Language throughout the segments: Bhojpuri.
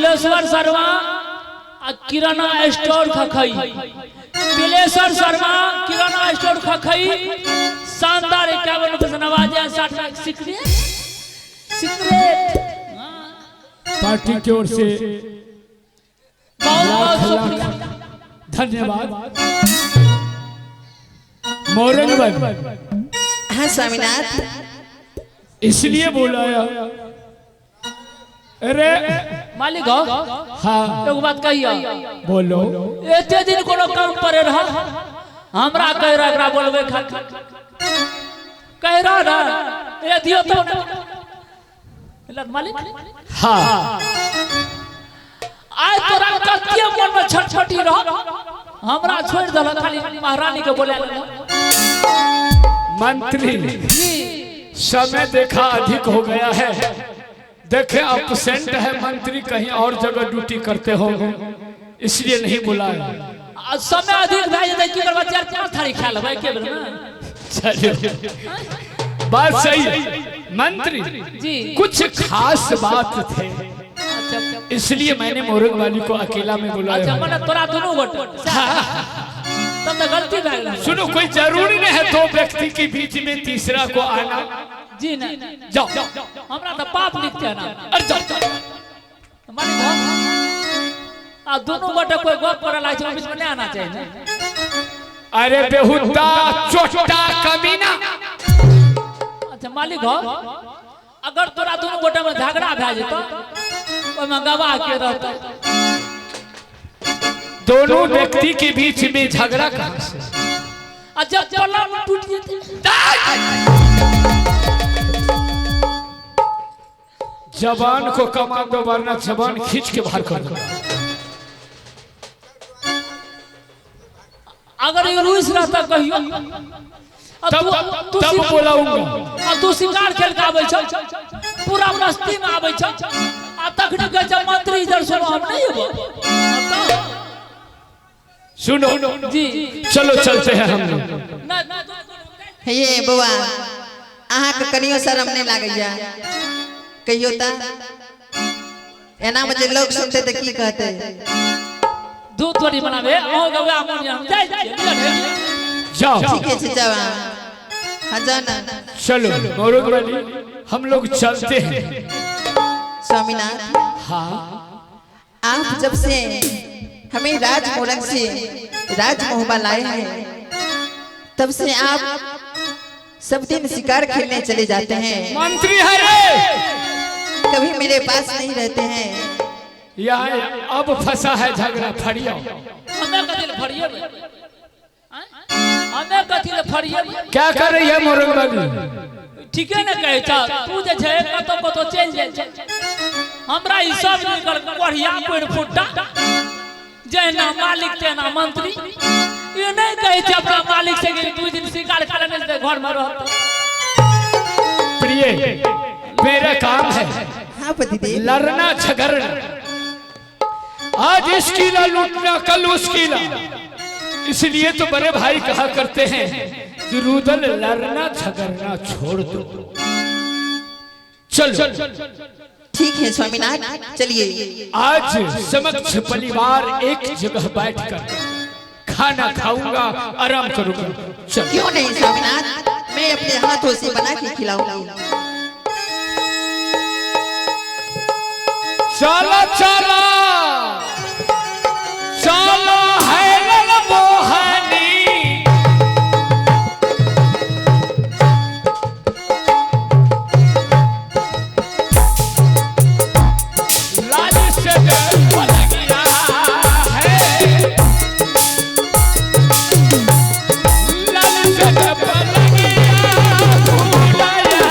तिलेश्वर शर्मा किराना स्टोर खखई, तिलेश्वर शर्मा किराना स्टोर खखई शानदार 51 रुपए से नवाजे 60 लाख सीक्रेट पार्टी की ओर से बहुत शुक्रिया धन्यवाद। मोरंग भाई हाँ स्वामीनाथ, इसलिए बुलाया। अरे मालिक हो हाँ एक बात कहियो, बोलो। एते दिन कोनो काम परे रहा हमरा कह रहा एकरा बोलबे खातिर कह रहा ना ए दियो तो मालिक हाँ आज तोरा कतिया मन में छटछटी रह हमरा छोड़ दल खाली महारानी के बोले मंत्री समय देखा अधिक हो गया है, देखे अपसेंट है मंत्री, कहीं और जगह ड्यूटी करते हो इसलिए नहीं बुलाया। समय अधिक भाई जाए की करबा 4-5 थारी खा लेबै के बेर में। चलो बात सही है मंत्री जी, कुछ खास बात थे इसलिए मैंने मोरंग वाली को अकेला में अच्छा बुलाया। मने तोरा दोनों गोट तब तो गलती भए गेल। सुनो कोई जरूरी नहीं है दो व्यक्ति के बीच में तीसरा को आना। जी नहीं जाओ हमरा तो पाप लिखते है ना। अरे जाओ मालिक हो आ दोनों गोटे कोई गप करे लाग छै बीच में नहीं आना चाहिए ना। अरे बेहुदा चोटा कमीना। अच्छा मालिक हो अगर तोरा दोनों गोटे में झगड़ा भए जेतो ओमे गवाह के रहते। दोनों व्यक्ति के बीच में झगड़ा कहां से? जब पलंग टूट जेते जबान को कमा दो वरना जबान खींच के बाहर कर दो। अगर ये रुइस रहता कहियो तब बोलाऊंगा। तू शिकार खेल के आबै छ पूरा मस्ती में आबै छ आ तखनी के जब मंत्री इधर सुनो हम नहीं हो सुनो जी चलो चलते हैं हम लोग। ये बउआ अहाँ के कनियो शर्म नहीं लागैया कहियो ता एना में जे लोग सुनते त की कहते? दूध थोड़ी बनावे ओ गवा मन हम जाय जाओ ठीक है जाओ हाँ जाना। चलो मोरंग वाली हम लोग चलते हैं। स्वामीनाथ हाँ आप जब से हमें राज मोरंग से राज मोहबा लाए हैं तब से आप सब दिन शिकार खेलने चले जाते हैं, मंत्री है रे कभी मेरे पास नहीं रहते हैं। यहाँ अब फंसा है झगड़ा फड़िया। हमें कथिल फड़िए हमें कथिल फड़िए क्या कर रही है मोरंग वाली? ठीके न कहे छ तू जे छै कतो कतो चल जाय छै हमरा ई सब निकल बढ़िया पेड़ फुट्टा जेना मालिक तेना मंत्री ये नहीं कहे छ अपना मालिक से कि 2 दिन शिकार करने से घर में रहता। प्रिय मेरा काम है हाँ पतिदेव लड़ना झगड़ना, आज इसकी ला लूटना कल उसकी ला, इसलिए तो बड़े भाई कहा करते हैं कि रुदल लड़ना झगड़ना छोड़ दो। चलो ठीक है स्वामीनाथ चलिए। आज समक्ष परिवार एक जगह बैठकर खाना खाऊंगा आराम करूंगा। चलो क्यों नहीं स्वामीनाथ, मैं अपने हाथों से बना के खिलाऊंगी। चलो चलो चलो है मोहनी लाल से बन गया है, लाल से बन गया भूलाया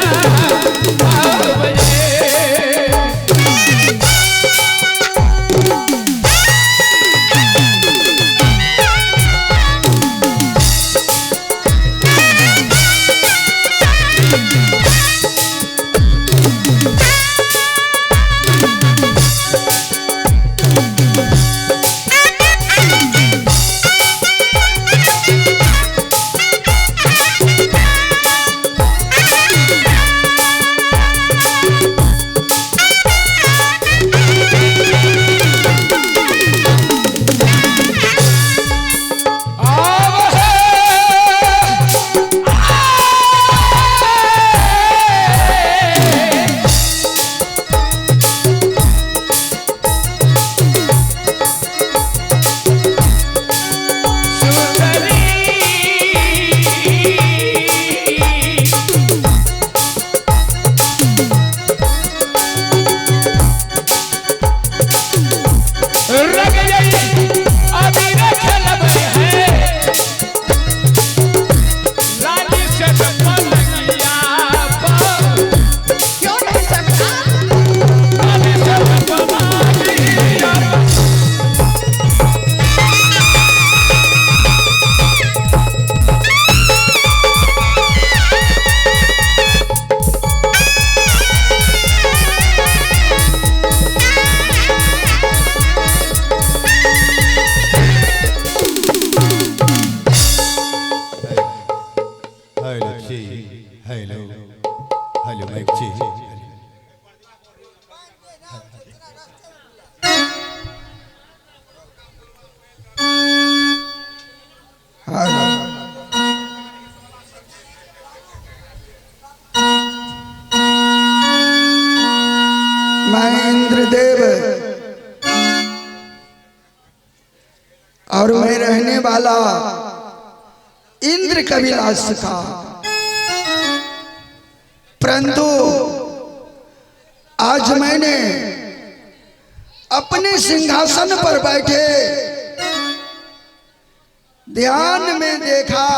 और मैं रहने वाला इंद्र कविलास का, परंतु आज मैंने अपने सिंहासन पर बैठे ध्यान में देखा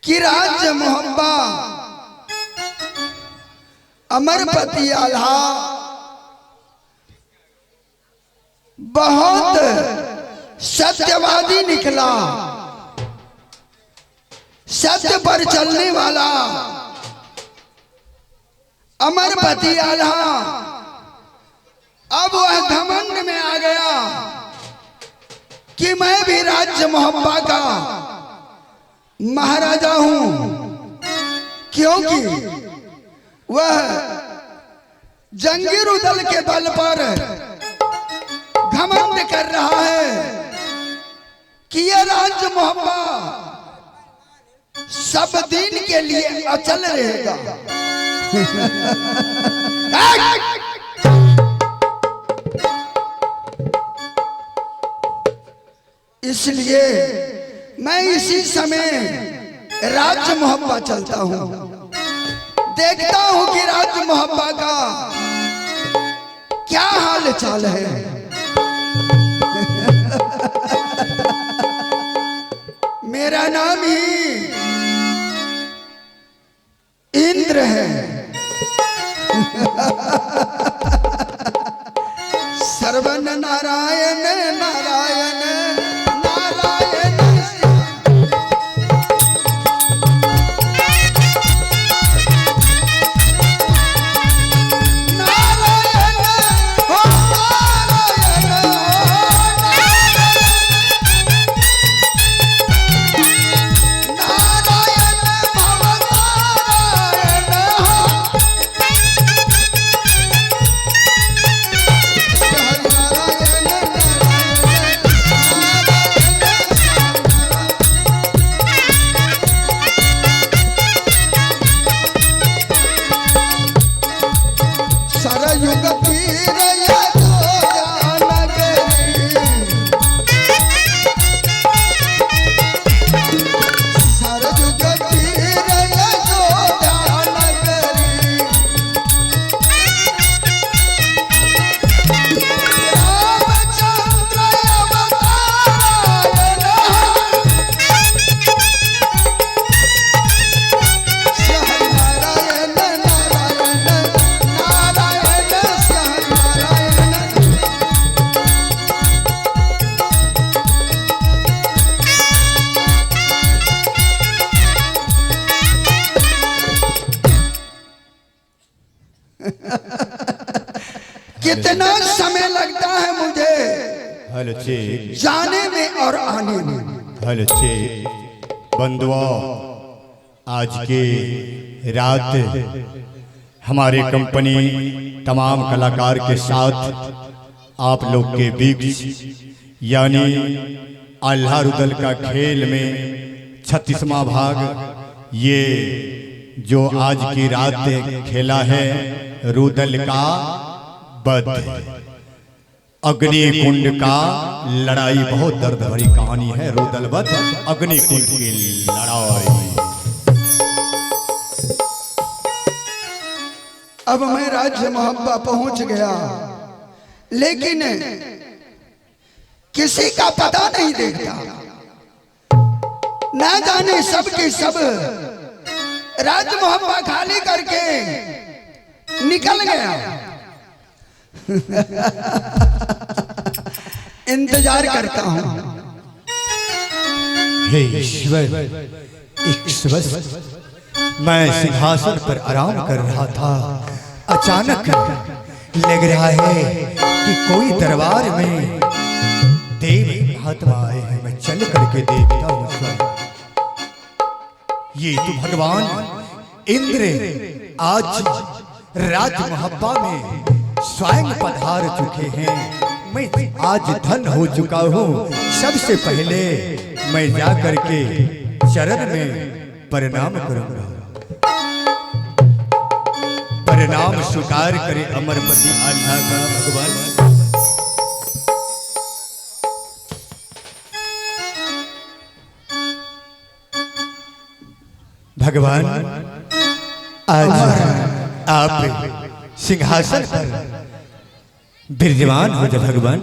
कि राज्य मोहब्बा अमरपति आल्हा बहुत सत्यवादी निकला, सत्य पर चलने वाला अमरपति आल्हा अब वह घमंड में आ गया कि मैं भी राज्य मोहब्बा का महाराजा हूं, क्योंकि वह जंगीर दल के बल पर घमंड कर रहा है कि यह राज्य मोहब्बा सब दिन के लिए अचल रहेगा। इसलिए मैं इसी समय राज्य मोहब्बा चलता हूं, देखता हूं कि राज्य मोहब्बा का क्या हाल चाल है। मेरा नाम ही इंद्र है। सर्वन नारायण नारायण नारायण नारायण हो नारायण नारायण भव नारायण सरयुग तीर सरयुग तीर रामचंद्र अवतारायण नारायण नारायण नारायण नारायण। कितना समय लगता है मुझे हेलो चेक, जाने में और आने में। हेलो चेक बंधुआ, आज के रात हमारे कंपनी तमाम कलाकार के साथ आप लोग के बीच यानी अल्लाह रुदल का खेल में 36वां भाग ये जो आज की रात खेला है रुदल का बध अग्निकुंड का लड़ाई। बहुत दर्द भरी कहानी है रुदल बध अग्निकुंड की लड़ाई। अब मैं राज्य मोहब्बा पहुंच गया, लेकिन किसी का पता नहीं देखता। ना जाने सब के सब राज्य मोहब्बा खाली करके निकल गया। इंतजार करता हूं। हे ईश्वर, एक सुबह मैं सिंहासन पर आराम कर रहा था, अचानक लग रहा है कि कोई दरबार में देव महात्मा आए हैं। मैं चल करके देखता हूँ स्वयं, ये तो भगवान इंद्र आज राज मोहब्बा में स्वयं पधार चुके हैं। मैं आज धन हो चुका हूँ। सबसे पहले मैं जा करके चरण में प्रणाम करूंगा। प्रणाम स्वीकार करे अमरपति आल्हा का भगवान। भगवान आज आप सिंहासन पर विराजमान हो जाए भगवान।